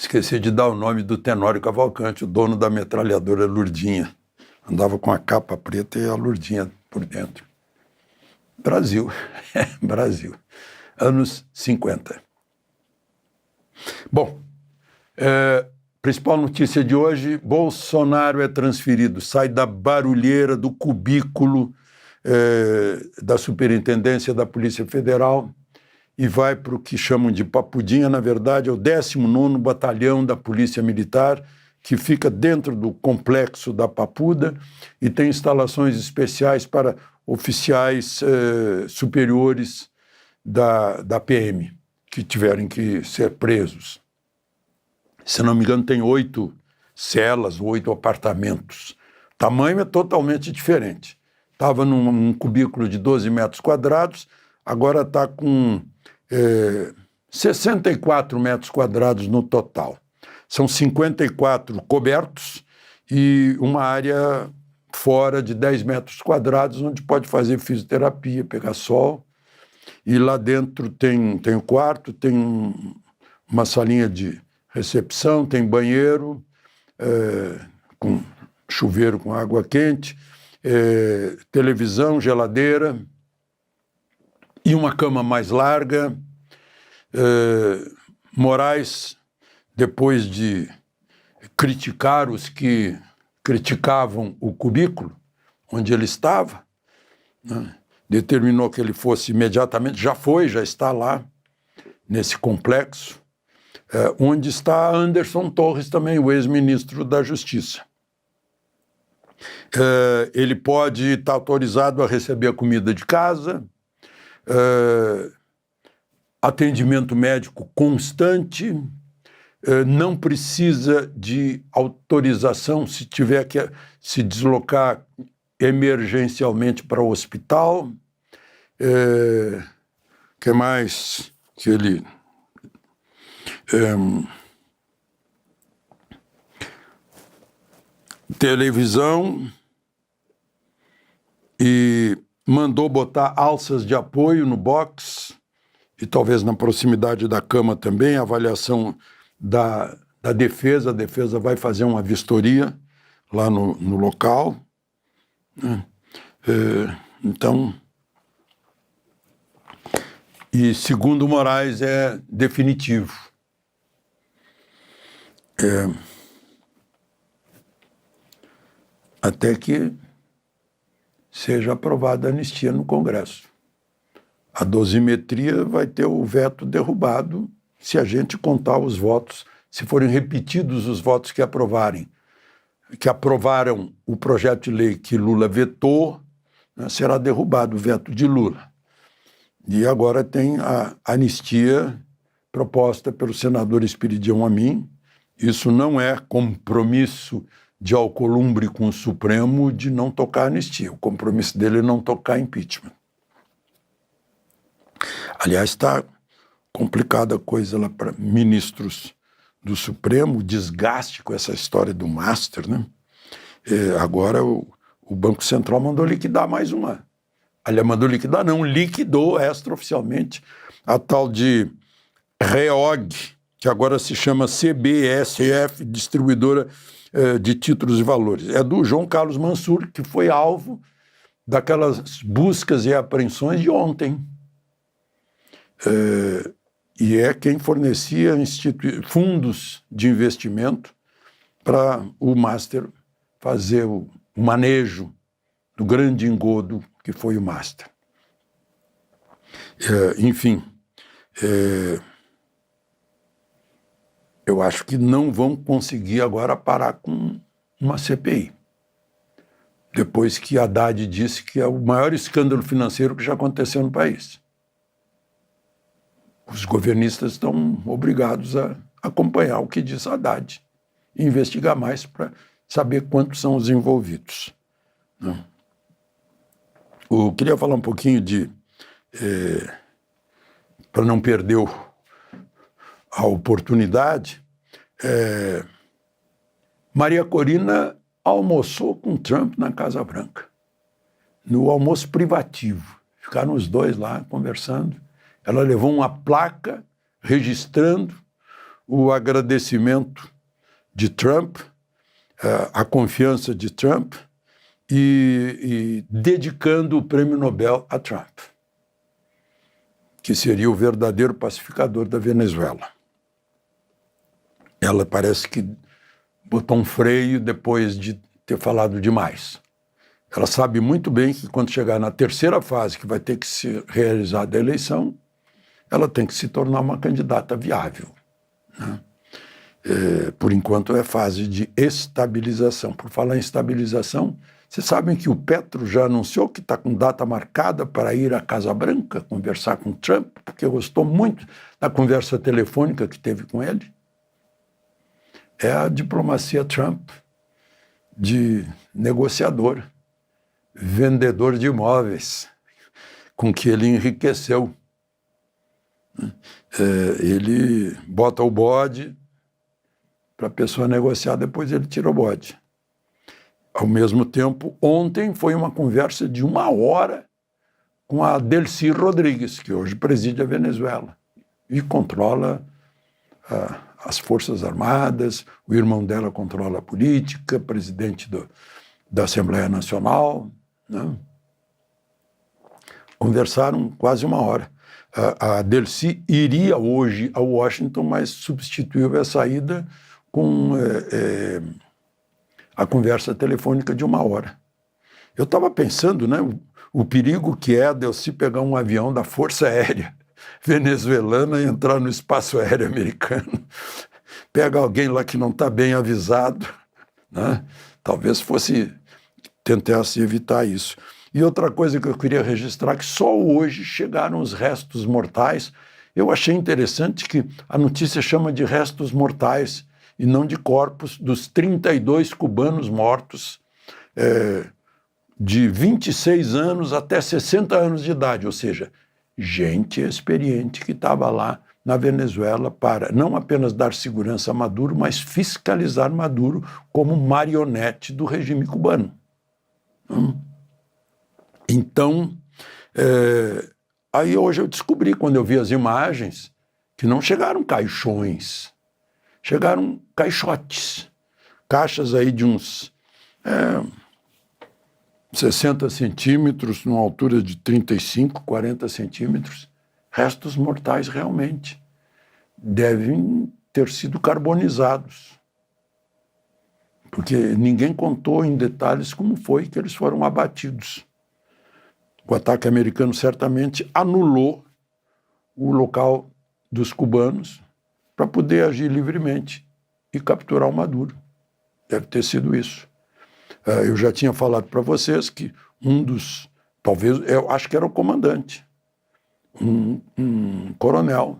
Esqueci de dar o nome do Tenório Cavalcante, o dono da metralhadora Lurdinha. Andava com a capa preta e a Lurdinha por dentro. Brasil, Brasil. Anos 50. Bom, principal notícia de hoje: Bolsonaro é transferido, sai da barulheira, do cubículo da Superintendência da Polícia Federal e vai para o que chamam de Papudinha. Na verdade, é o 19º Batalhão da Polícia Militar, que fica dentro do complexo da Papuda e tem instalações especiais para oficiais superiores da PM, que tiverem que ser presos. Se não me engano, tem 8 celas, 8 apartamentos. O tamanho é totalmente diferente. Estava num cubículo de 12 metros quadrados, agora está com 64 metros quadrados no total. São 54 cobertos e uma área fora de 10 metros quadrados, onde pode fazer fisioterapia, pegar sol. E lá dentro tem o quarto, tem uma salinha de recepção, tem banheiro, com chuveiro com água quente, televisão, geladeira e uma cama mais larga. Moraes, depois de criticar os que criticavam o cubículo onde ele estava, né, determinou que ele fosse imediatamente, já está lá, nesse complexo, onde está Anderson Torres também, o ex-ministro da Justiça. Ele pode estar autorizado a receber a comida de casa, atendimento médico constante, não precisa de autorização se tiver que se deslocar emergencialmente para o hospital. Que mais que ele... televisão, e mandou botar alças de apoio no box e talvez na proximidade da cama também. A avaliação da defesa, a defesa vai fazer uma vistoria lá no local. Então, e segundo Moraes é definitivo. Até que seja aprovada a anistia no Congresso. A dosimetria vai ter o veto derrubado se a gente contar os votos, se forem repetidos os votos que aprovaram o projeto de lei que Lula vetou, né, será derrubado o veto de Lula. E agora tem a anistia proposta pelo senador Espiridião Amin. Isso não é compromisso de Alcolumbre com o Supremo de não tocar a anistia. O compromisso dele é não tocar impeachment. Aliás, está complicada a coisa lá para ministros do Supremo, o desgaste com essa história do Master, né? Agora o Banco Central mandou liquidar mais uma. Aliás, mandou liquidar, não, liquidou extraoficialmente a tal de REOG, que agora se chama CBSF, Distribuidora de Títulos e Valores. É do João Carlos Mansur, que foi alvo daquelas buscas e apreensões de ontem. E é quem fornecia fundos de investimento para o Master fazer o manejo do grande engodo que foi o Master. Enfim, eu acho que não vão conseguir agora parar com uma CPI. Depois que Haddad disse que é o maior escândalo financeiro que já aconteceu no país. Os governistas estão obrigados a acompanhar o que diz Haddad e investigar mais para saber quantos são os envolvidos. Eu queria falar um pouquinho para não perder a oportunidade. Maria Corina almoçou com Trump na Casa Branca, no almoço privativo. Ficaram os dois lá conversando. Ela levou uma placa registrando o agradecimento de Trump, a confiança de Trump e dedicando o prêmio Nobel a Trump, que seria o verdadeiro pacificador da Venezuela. Ela parece que botou um freio depois de ter falado demais. Ela sabe muito bem que quando chegar na terceira fase, que vai ter que ser realizada a eleição, ela tem que se tornar uma candidata viável, né? Por enquanto é fase de estabilização. Por falar em estabilização, vocês sabem que o Petro já anunciou que está com data marcada para ir à Casa Branca conversar com Trump, porque gostou muito da conversa telefônica que teve com ele. É a diplomacia Trump de negociador, vendedor de imóveis, com que ele enriqueceu. Ele bota o bode para a pessoa negociar, depois ele tira o bode. Ao mesmo tempo, ontem foi uma conversa de 1 hora com a Delcy Rodrigues, que hoje preside a Venezuela e controla as Forças Armadas, o irmão dela controla a política, presidente da Assembleia Nacional, né? Conversaram quase 1 hora. A Delcy iria hoje a Washington, mas substituiu essa ida com a conversa telefônica de 1 hora. Eu estava pensando, né, o perigo que é a Delcy pegar um avião da Força Aérea venezuelana e entrar no espaço aéreo americano. Pega alguém lá que não está bem avisado, né? Talvez tentasse evitar isso. E outra coisa que eu queria registrar, que só hoje chegaram os restos mortais. Eu achei interessante que a notícia chama de restos mortais e não de corpos dos 32 cubanos mortos, de 26 anos até 60 anos de idade, ou seja, gente experiente que estava lá na Venezuela para não apenas dar segurança a Maduro, mas fiscalizar Maduro como marionete do regime cubano. Então, aí hoje eu descobri, quando eu vi as imagens, que não chegaram caixões, chegaram caixotes, caixas aí de uns 60 centímetros, numa altura de 35, 40 centímetros, restos mortais realmente. Devem ter sido carbonizados, porque ninguém contou em detalhes como foi que eles foram abatidos. O ataque americano certamente anulou o local dos cubanos para poder agir livremente e capturar o Maduro. Deve ter sido isso. Eu já tinha falado para vocês que talvez, eu acho que era o comandante, um coronel,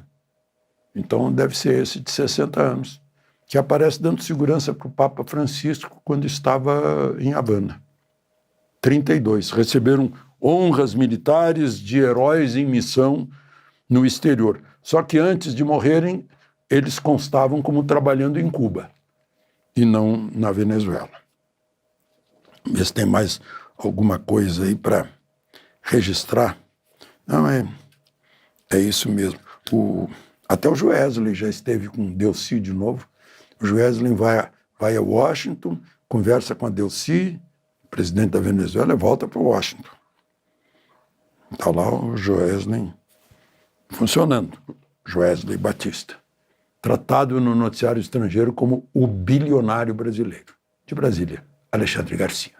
então deve ser esse de 60 anos, que aparece dando segurança para o Papa Francisco quando estava em Havana. 32, receberam honras militares de heróis em missão no exterior. Só que antes de morrerem, eles constavam como trabalhando em Cuba e não na Venezuela. Vê se tem mais alguma coisa aí para registrar. Não, é isso mesmo. Até o Joesley já esteve com Delcy de novo. O Joesley vai a Washington, conversa com a Delcy, presidente da Venezuela, e volta para Washington. Está lá o Joesley funcionando, Joesley Batista, tratado no noticiário estrangeiro como o bilionário brasileiro. De Brasília, Alexandre Garcia.